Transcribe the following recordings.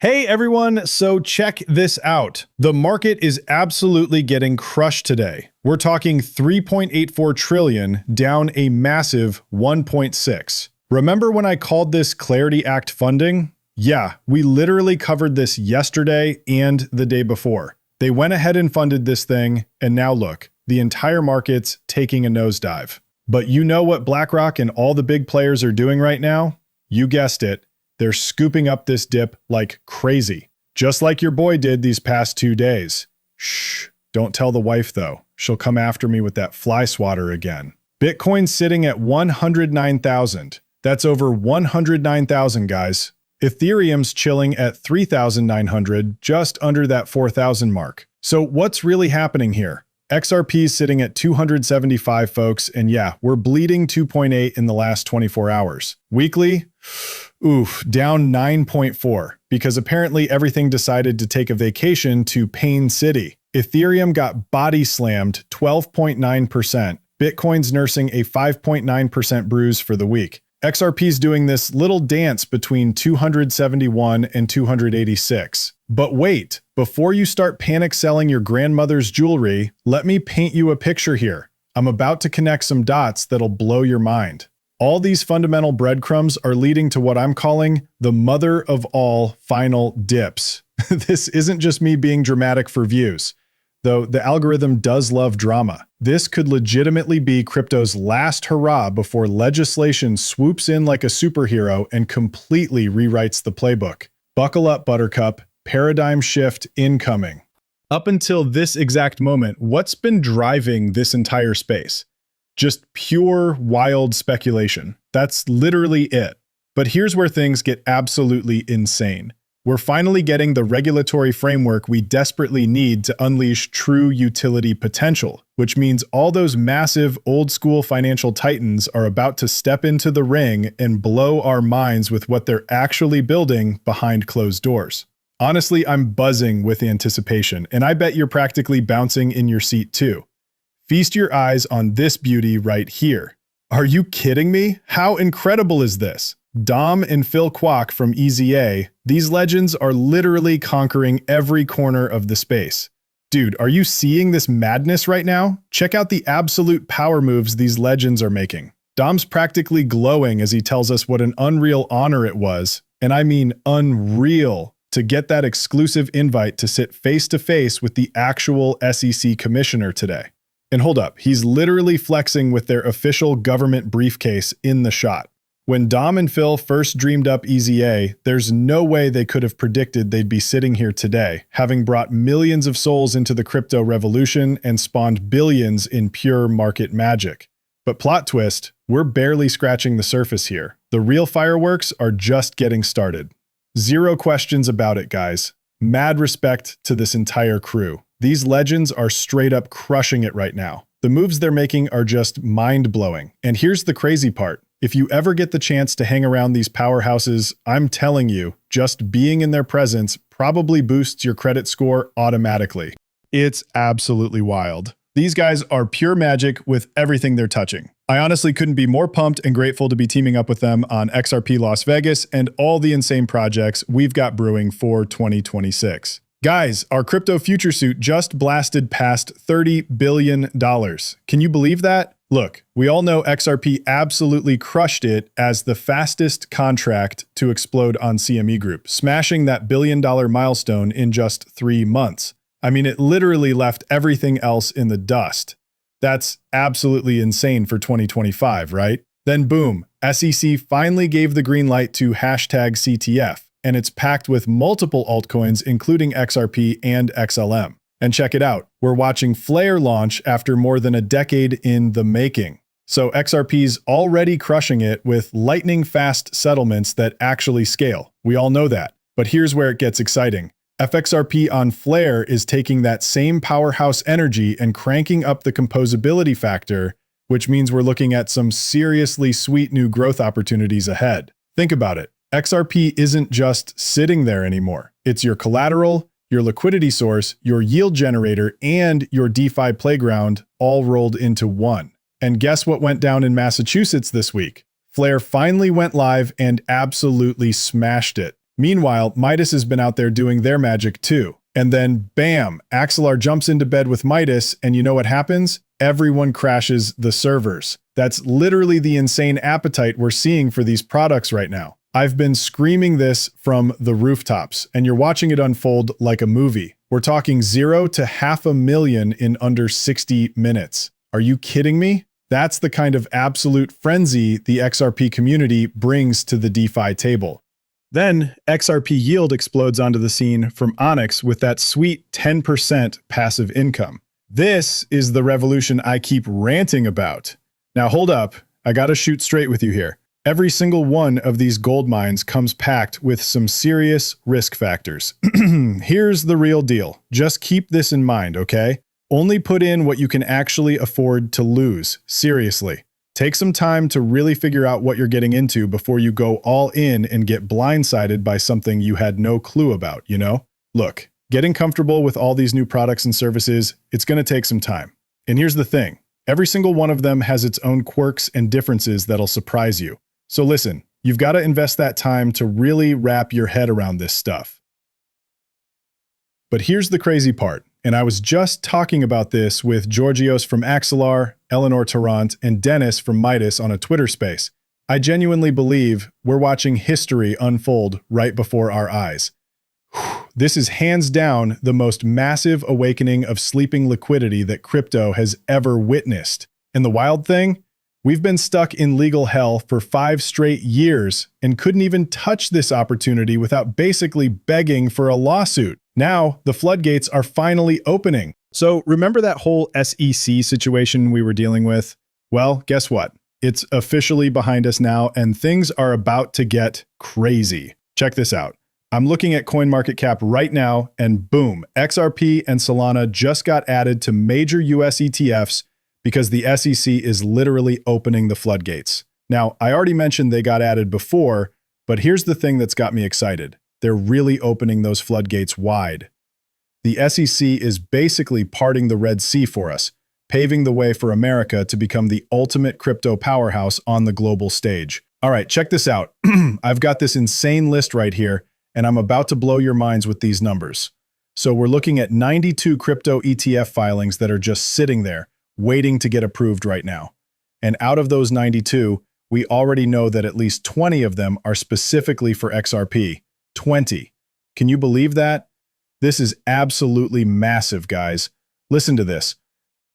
Hey everyone, so check this out. The market is absolutely getting crushed today. We're talking 3.84 trillion down a massive 1.6. Remember when I called this Clarity Act funding? Yeah, we literally covered this yesterday and the day before. They went ahead and funded this thing, and now look, the entire market's taking a nosedive. But you know what BlackRock and all the big players are doing right now? You guessed it. They're scooping up this dip like crazy, just like your boy did these past 2 days. Shh, don't tell the wife though. She'll come after me with that fly swatter again. Bitcoin's sitting at 109,000. That's over 109,000, guys. Ethereum's chilling at 3,900, just under that 4,000 mark. So what's really happening here? XRP's sitting at 275, folks, and yeah, we're bleeding 2.8 in the last 24 hours. Weekly? Oof, down 9.4, because apparently everything decided to take a vacation to Pain City. Ethereum got body slammed 12.9%. Bitcoin's nursing a 5.9% bruise for the week. XRP's doing this little dance between 271 and 286. But wait, before you start panic selling your grandmother's jewelry, let me paint you a picture here. I'm about to connect some dots that'll blow your mind. All these fundamental breadcrumbs are leading to what I'm calling the mother of all final dips. This isn't just me being dramatic for views, though the algorithm does love drama. This could legitimately be crypto's last hurrah before legislation swoops in like a superhero and completely rewrites the playbook. Buckle up, Buttercup. Paradigm shift incoming. Up until this exact moment, what's been driving this entire space? Just pure, wild speculation. That's literally it. But here's where things get absolutely insane. We're finally getting the regulatory framework we desperately need to unleash true utility potential, which means all those massive, old-school financial titans are about to step into the ring and blow our minds with what they're actually building behind closed doors. Honestly, I'm buzzing with anticipation, and I bet you're practically bouncing in your seat too. Feast your eyes on this beauty right here. Are you kidding me? How incredible is this? Dom and Phil Kwok from EZA, these legends are literally conquering every corner of the space. Dude, are you seeing this madness right now? Check out the absolute power moves these legends are making. Dom's practically glowing as he tells us what an unreal honor it was, and I mean unreal, to get that exclusive invite to sit face-to-face with the actual SEC commissioner today. And hold up, he's literally flexing with their official government briefcase in the shot. When Dom and Phil first dreamed up EZA, there's no way they could have predicted they'd be sitting here today, having brought millions of souls into the crypto revolution and spawned billions in pure market magic. But plot twist, we're barely scratching the surface here. The real fireworks are just getting started. Zero questions about it, guys. Mad respect to this entire crew. These legends are straight up crushing it right now. The moves they're making are just mind-blowing. And here's the crazy part. If you ever get the chance to hang around these powerhouses, I'm telling you, just being in their presence probably boosts your credit score automatically. It's absolutely wild. These guys are pure magic with everything they're touching. I honestly couldn't be more pumped and grateful to be teaming up with them on XRP Las Vegas and all the insane projects we've got brewing for 2026. Guys, our crypto future suit just blasted past $30 billion. Can you believe that? Look, we all know XRP absolutely crushed it as the fastest contract to explode on CME Group, smashing that billion-dollar milestone in just 3 months. I mean, it literally left everything else in the dust. That's absolutely insane for 2025, right? Then boom, SEC finally gave the green light to #CTF, and it's packed with multiple altcoins, including XRP and XLM. And check it out, we're watching Flare launch after more than a decade in the making. So XRP's already crushing it with lightning-fast settlements that actually scale. We all know that. But here's where it gets exciting. FXRP on Flare is taking that same powerhouse energy and cranking up the composability factor, which means we're looking at some seriously sweet new growth opportunities ahead. Think about it. XRP isn't just sitting there anymore. It's your collateral, your liquidity source, your yield generator, and your DeFi playground all rolled into one. And guess what went down in Massachusetts this week? Flare finally went live and absolutely smashed it. Meanwhile, Midas has been out there doing their magic too. And then, bam, Axelar jumps into bed with Midas, and you know what happens? Everyone crashes the servers. That's literally the insane appetite we're seeing for these products right now. I've been screaming this from the rooftops, and you're watching it unfold like a movie. We're talking 0 to $500,000 in under 60 minutes. Are you kidding me? That's the kind of absolute frenzy the XRP community brings to the DeFi table. Then XRP yield explodes onto the scene from Onyx with that sweet 10% passive income. This is the revolution I keep ranting about. Now hold up, I gotta shoot straight with you here. Every single one of these gold mines comes packed with some serious risk factors. Here's the real deal. Just keep this in mind, okay? Only put in what you can actually afford to lose. Seriously. Take some time to really figure out what you're getting into before you go all in and get blindsided by something you had no clue about, you know? Look, getting comfortable with all these new products and services, it's going to take some time. And here's the thing. Every single one of them has its own quirks and differences that'll surprise you. So listen, you've got to invest that time to really wrap your head around this stuff. But here's the crazy part. And I was just talking about this with Georgios from Axelar, Eleanor Tarrant, and Dennis from Midas on a Twitter space. I genuinely believe we're watching history unfold right before our eyes. This is hands down the most massive awakening of sleeping liquidity that crypto has ever witnessed. And the wild thing? We've been stuck in legal hell for 5 straight years and couldn't even touch this opportunity without basically begging for a lawsuit. Now, the floodgates are finally opening. So remember that whole SEC situation we were dealing with? Well, guess what? It's officially behind us now, and things are about to get crazy. Check this out. I'm looking at CoinMarketCap right now, and boom, XRP and Solana just got added to major US ETFs because the SEC is literally opening the floodgates. Now, I already mentioned they got added before, but here's the thing that's got me excited. They're really opening those floodgates wide. The SEC is basically parting the Red Sea for us, paving the way for America to become the ultimate crypto powerhouse on the global stage. All right, check this out. I've got this insane list right here, and I'm about to blow your minds with these numbers. So we're looking at 92 crypto ETF filings that are just sitting there, waiting to get approved right now. And out of those 92, we already know that at least 20 of them are specifically for XRP. 20. Can you believe that? This is absolutely massive, guys. Listen to this.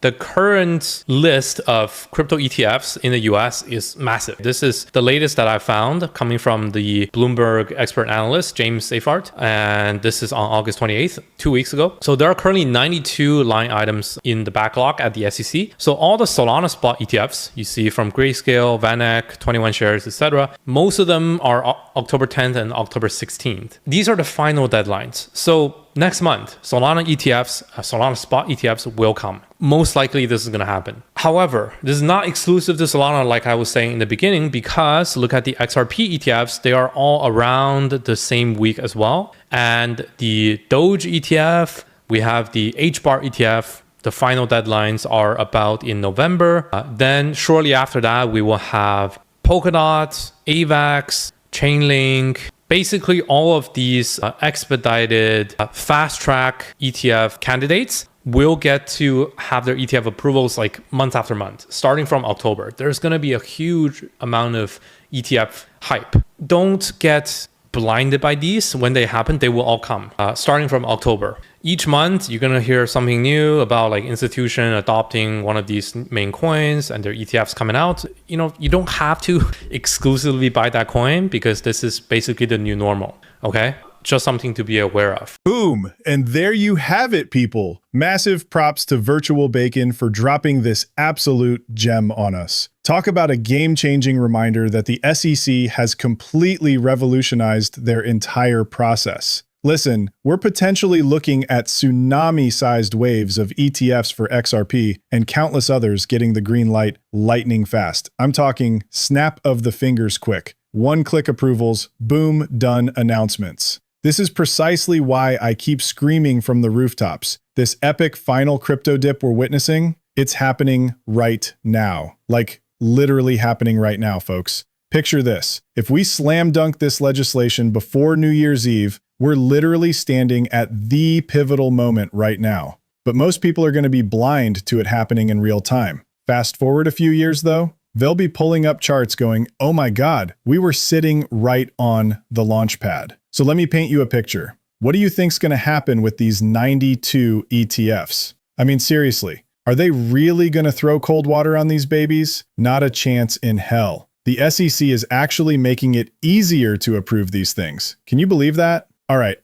The current list of crypto ETFs in the US is massive. This is the latest that I found coming from the Bloomberg expert analyst, James Seyfarth. And this is on August 28th, 2 weeks ago. So there are currently 92 line items in the backlog at the SEC. So all the Solana spot ETFs you see from Grayscale, VanEck, 21 shares, etc. Most of them are October 10th and October 16th. These are the final deadlines. So next month, Solana ETFs, Solana spot ETFs will come. Most likely this is going to happen. However, this is not exclusive to Solana like I was saying in the beginning, because look at the XRP ETFs, they are all around the same week as well. And the Doge ETF, we have the HBAR ETF, the final deadlines are about in November. Then shortly after that, we will have Polkadot, AVAX, Chainlink. Basically, all of these expedited fast track ETF candidates will get to have their ETF approvals like month after month, starting from October. There's going to be a huge amount of ETF hype. Don't get blinded by these. When they happen, they will all come, starting from October. Each month, you're going to hear something new about like institution adopting one of these main coins and their ETFs coming out. You know, you don't have to exclusively buy that coin because this is basically the new normal, okay? Just something to be aware of. Boom. And there you have it, people. Massive props to Virtual Bacon for dropping this absolute gem on us. Talk about a game-changing reminder that the SEC has completely revolutionized their entire process. Listen, we're potentially looking at tsunami-sized waves of ETFs for XRP and countless others getting the green light lightning fast. I'm talking snap of the fingers quick. One-click approvals, boom, done announcements. This is precisely why I keep screaming from the rooftops. This epic final crypto dip we're witnessing, it's happening right now. Like, literally happening right now, folks. Picture this. If we slam dunk this legislation before New Year's Eve, we're literally standing at the pivotal moment right now. But most people are going to be blind to it happening in real time. Fast forward a few years, though, they'll be pulling up charts going, oh my God, we were sitting right on the launch pad. So let me paint you a picture. What do you think's going to happen with these 92 ETFs? I mean, seriously, are they really going to throw cold water on these babies? Not a chance in hell. The SEC is actually making it easier to approve these things. Can you believe that? All right.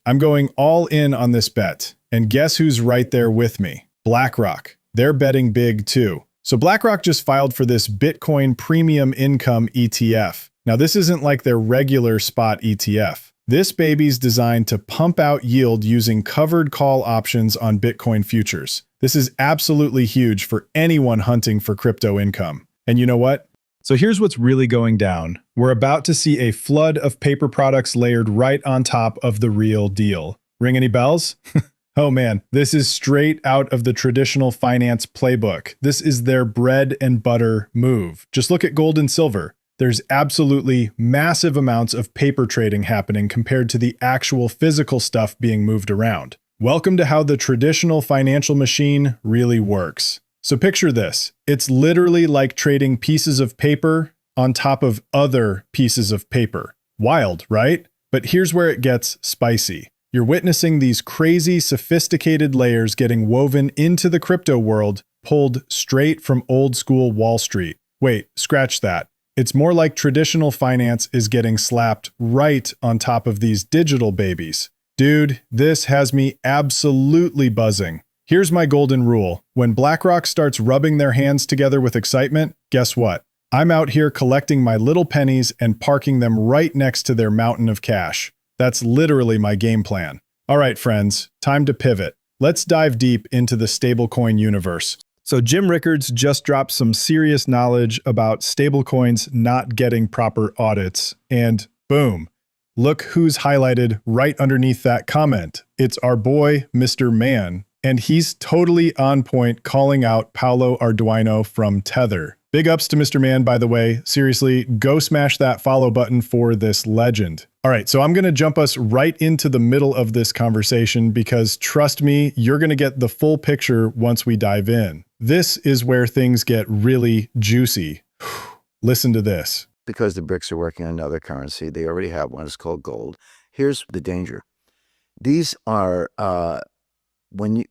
I'm going all in on this bet. And guess who's right there with me? BlackRock. They're betting big too. So BlackRock just filed for this Bitcoin Premium Income ETF. Now, this isn't like their regular spot ETF. This baby's designed to pump out yield using covered call options on Bitcoin futures. This is absolutely huge for anyone hunting for crypto income. And you know what? So here's what's really going down. We're about to see a flood of paper products layered right on top of the real deal. Ring any bells? Oh man, this is straight out of the traditional finance playbook. This is their bread and butter move. Just look at gold and silver. There's absolutely massive amounts of paper trading happening compared to the actual physical stuff being moved around. Welcome to how the traditional financial machine really works. So picture this. It's literally like trading pieces of paper on top of other pieces of paper. Wild, right? But here's where it gets spicy. You're witnessing these crazy, sophisticated layers getting woven into the crypto world, pulled straight from old school Wall Street. Wait, scratch that. It's more like traditional finance is getting slapped right on top of these digital babies. Dude, this has me absolutely buzzing. Here's my golden rule. When BlackRock starts rubbing their hands together with excitement, guess what? I'm out here collecting my little pennies and parking them right next to their mountain of cash. That's literally my game plan. All right, friends, time to pivot. Let's dive deep into the stablecoin universe. So Jim Rickards just dropped some serious knowledge about stablecoins not getting proper audits. And boom, look who's highlighted right underneath that comment. It's our boy, Mr. Man. And he's totally on point calling out Paulo Arduino from Tether. Big ups to Mr. Man, by the way. Seriously, go smash that follow button for this legend. All right, so I'm going to jump us right into the middle of this conversation because trust me, you're going to get the full picture once we dive in. This is where things get really juicy. Listen to this. Because the BRICS are working on another currency, they already have one. It's called gold. Here's the danger. These are, there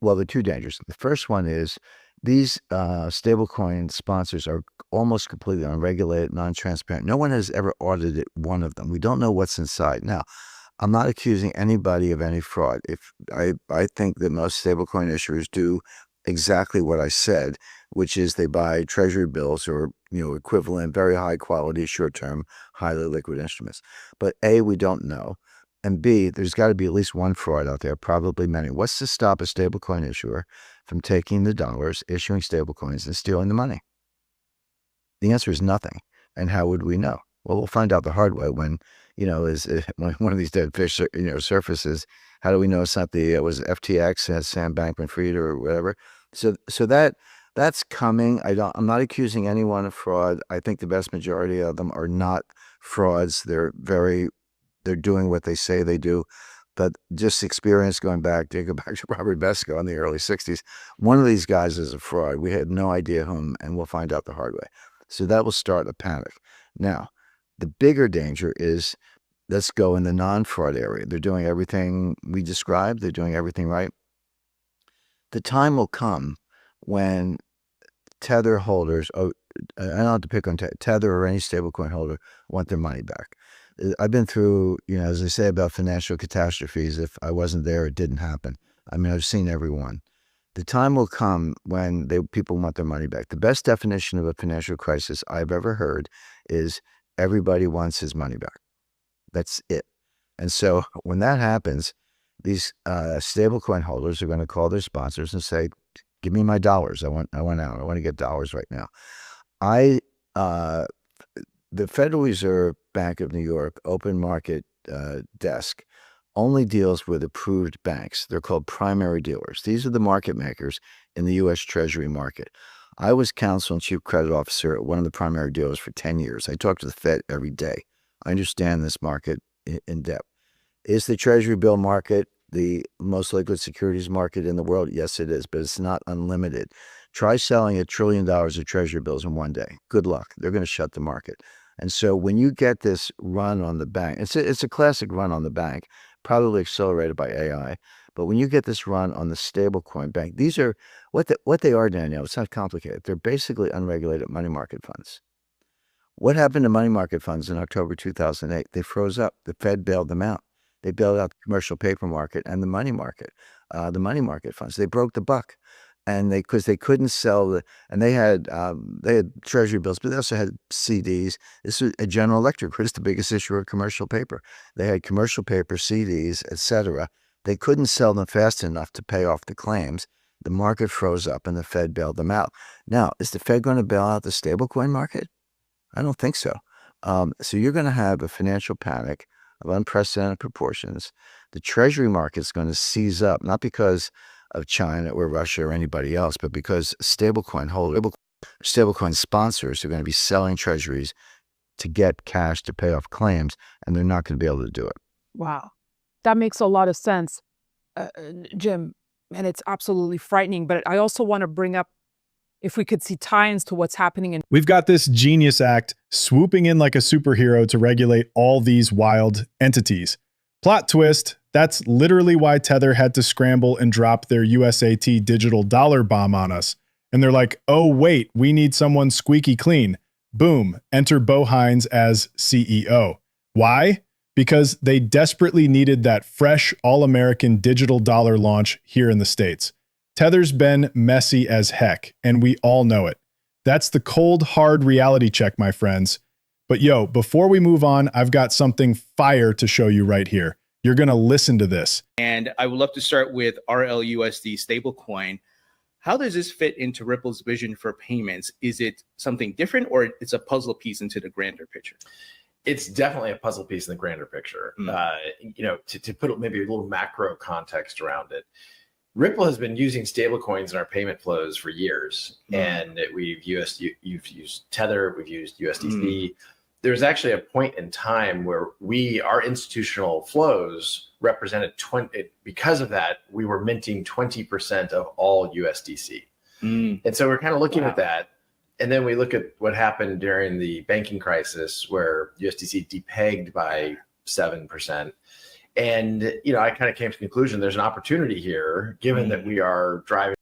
are two dangers. The first one is these stablecoin sponsors are almost completely unregulated, non-transparent. No one has ever audited one of them. We don't know what's inside. Now, I'm not accusing anybody of any fraud. If I think that most stablecoin issuers do exactly what I said, which is they buy treasury bills or equivalent, very high quality, short-term, highly liquid instruments. But A, we don't know. And B, there's got to be at least one fraud out there, probably many. What's to stop a stablecoin issuer from taking the dollars, issuing stablecoins, and stealing the money? The answer is nothing. And how would we know? Well, we'll find out the hard way when, when one of these dead fish, surfaces. How do we know it's not was FTX, has Sam Bankman-Fried or whatever? So that's coming. I'm not accusing anyone of fraud. I think the vast majority of them are not frauds. They're doing what they say they do. But just experience going back to Robert Besco in the early 60s. One of these guys is a fraud. We had no idea whom, and we'll find out the hard way. So that will start a panic. Now, the bigger danger is, let's go in the non-fraud area. They're doing everything we described. They're doing everything right. The time will come when Tether holders, I don't have to pick on Tether or any stablecoin holder, want their money back. I've been through, as they say about financial catastrophes, if I wasn't there, it didn't happen. I mean, I've seen every one. The time will come when people want their money back. The best definition of a financial crisis I've ever heard is everybody wants his money back. That's it. And so when that happens, these stablecoin holders are going to call their sponsors and say, give me my dollars. I want out. I want to get dollars right now. The Federal Reserve Bank of New York open market desk only deals with approved banks. They're called primary dealers. These are the market makers in the U.S. Treasury market. I was counsel and chief credit officer at one of the primary dealers for 10 years. I talk to the Fed every day. I understand this market in depth. Is the Treasury bill market the most liquid securities market in the world? Yes, it is, but it's not unlimited. Try selling $1 trillion of Treasury bills in one day. Good luck. They're going to shut the market. And so when you get this run on the bank, it's a classic run on the bank, probably accelerated by AI. But when you get this run on the stablecoin bank, these are what they are, Danielle. It's not complicated. They're basically unregulated money market funds. What happened to money market funds in October 2008? They froze up. The Fed bailed them out. They bailed out the commercial paper market and the money market funds. They broke the buck, and because they couldn't sell they had Treasury bills, but they also had CDs. This was General Electric, who's the biggest issuer of commercial paper. They had commercial paper, CDs, etc. They couldn't sell them fast enough to pay off the claims. The market froze up, and the Fed bailed them out. Now, is the Fed going to bail out the stablecoin market? I don't think so. So you're going to have a financial panic of unprecedented proportions. The Treasury market is going to seize up, not because of China or Russia or anybody else, but because stablecoin sponsors are going to be selling Treasuries to get cash to pay off claims, and they're not going to be able to do it. Wow. That makes a lot of sense, Jim, and it's absolutely frightening. But I also want to bring up if we could see tie-ins to what's happening in... We've got this genius act swooping in like a superhero to regulate all these wild entities. Plot twist, that's literally why Tether had to scramble and drop their USAT digital dollar bomb on us. And they're like, oh wait, we need someone squeaky clean. Boom, enter Bo Hines as CEO. Why? Because they desperately needed that fresh all-American digital dollar launch here in the States. Tether's been messy as heck, and we all know it. That's the cold, hard reality check, my friends. But yo, before we move on, I've got something fire to show you right here. You're going to listen to this. And I would love to start with RLUSD stablecoin. How does this fit into Ripple's vision for payments? Is it something different, or it's a puzzle piece into the grander picture? It's definitely a puzzle piece in the grander picture. To put maybe a little macro context around it, Ripple has been using stablecoins in our payment flows for years, and you've used Tether, we've used USDC. There's actually a point in time where our institutional flows represented 20. Because of that, we were minting 20% of all USDC, and so we're kind of looking at that. And then we look at what happened during the banking crisis, where USDC depegged by 7%. And, I kind of came to the conclusion there's an opportunity here, given that we are driving.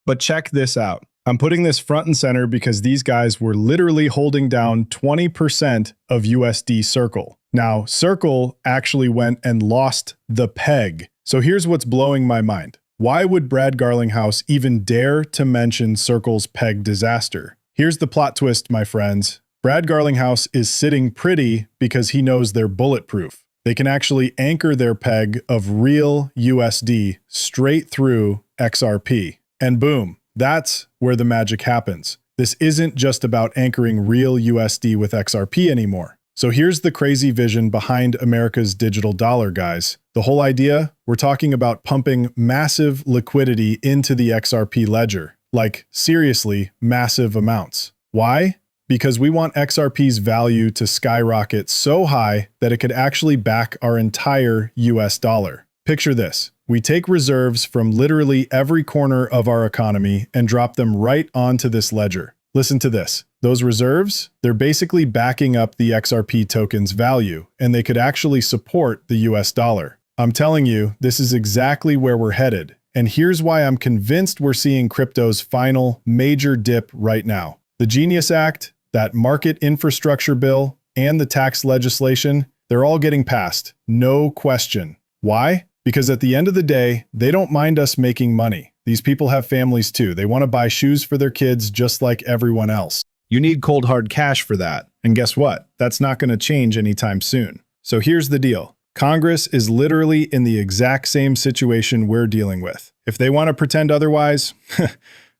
But check this out. I'm putting this front and center because these guys were literally holding down 20% of USD Circle. Now, Circle actually went and lost the peg. So here's what's blowing my mind. Why would Brad Garlinghouse even dare to mention Circle's peg disaster? Here's the plot twist, my friends. Brad Garlinghouse is sitting pretty because he knows they're bulletproof. They can actually anchor their peg of real USD straight through XRP. And boom, that's where the magic happens. This isn't just about anchoring real USD with XRP anymore. So here's the crazy vision behind America's digital dollar, guys. The whole idea, we're talking about pumping massive liquidity into the XRP ledger. Like, seriously, massive amounts. Why? Because we want XRP's value to skyrocket so high that it could actually back our entire US dollar. Picture this. We take reserves from literally every corner of our economy and drop them right onto this ledger. Listen to this. Those reserves, they're basically backing up the XRP token's value, and they could actually support the US dollar. I'm telling you, this is exactly where we're headed. And here's why I'm convinced we're seeing crypto's final major dip right now. The Genius Act, that market infrastructure bill, and the tax legislation, they're all getting passed. No question. Why? Because at the end of the day, they don't mind us making money. These people have families too. They want to buy shoes for their kids just like everyone else. You need cold hard cash for that. And guess what? That's not going to change anytime soon. So here's the deal. Congress is literally in the exact same situation we're dealing with. If they want to pretend otherwise,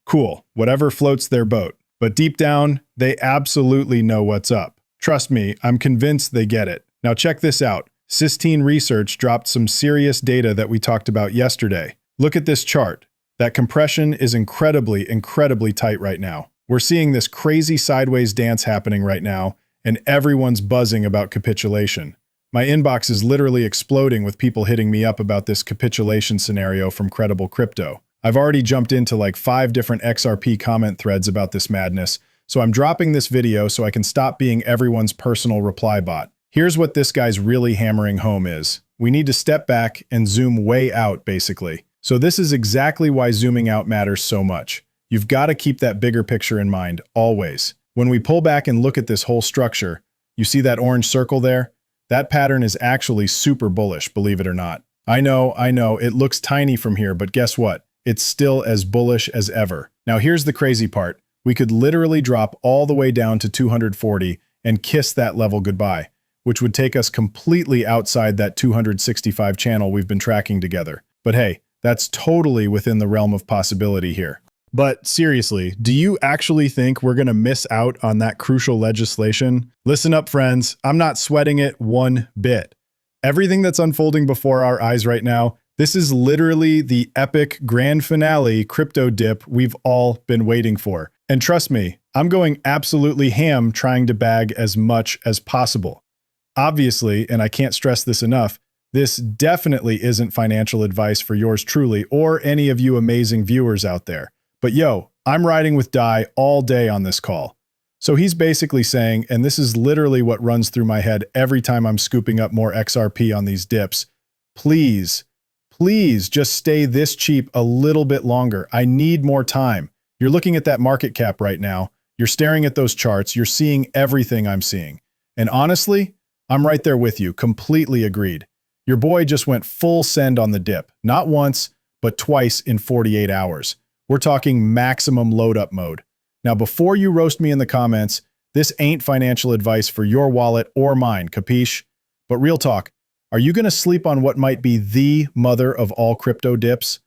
cool, whatever floats their boat. But deep down, they absolutely know what's up. Trust me, I'm convinced they get it. Now check this out. Sistine Research dropped some serious data that we talked about yesterday. Look at this chart. That compression is incredibly tight right now. We're seeing this crazy sideways dance happening right now, and everyone's buzzing about capitulation. My inbox is literally exploding with people hitting me up about this capitulation scenario from Credible Crypto. I've already jumped into like 5 different XRP comment threads about this madness, so I'm dropping this video so I can stop being everyone's personal reply bot. Here's what this guy's really hammering home is. We need to step back and zoom way out, basically. So this is exactly why zooming out matters so much. You've got to keep that bigger picture in mind, always. When we pull back and look at this whole structure, you see that orange circle there? That pattern is actually super bullish, believe it or not. I know, it looks tiny from here, but guess what? It's still as bullish as ever. Now here's the crazy part. We could literally drop all the way down to 240 and kiss that level goodbye, which would take us completely outside that 265 channel we've been tracking together. But hey, that's totally within the realm of possibility here. But seriously, do you actually think we're going to miss out on that crucial legislation? Listen up, friends. I'm not sweating it one bit. Everything that's unfolding before our eyes right now, this is literally the epic grand finale crypto dip we've all been waiting for. And trust me, I'm going absolutely ham trying to bag as much as possible. Obviously, and I can't stress this enough, this definitely isn't financial advice for yours truly or any of you amazing viewers out there. But yo, I'm riding with Dai all day on this call. So he's basically saying, and this is literally what runs through my head every time I'm scooping up more XRP on these dips, please just stay this cheap a little bit longer. I need more time. You're looking at that market cap right now. You're staring at those charts. You're seeing everything I'm seeing. And honestly, I'm right there with you. Completely agreed. Your boy just went full send on the dip. Not once, but twice in 48 hours. We're talking maximum load up mode. Now, before you roast me in the comments, this ain't financial advice for your wallet or mine, capiche? But real talk, are you going to sleep on what might be the mother of all crypto dips?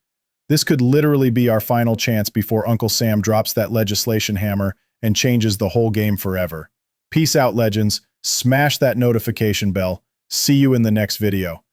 This could literally be our final chance before Uncle Sam drops that legislation hammer and changes the whole game forever. Peace out, legends. Smash that notification bell. See you in the next video.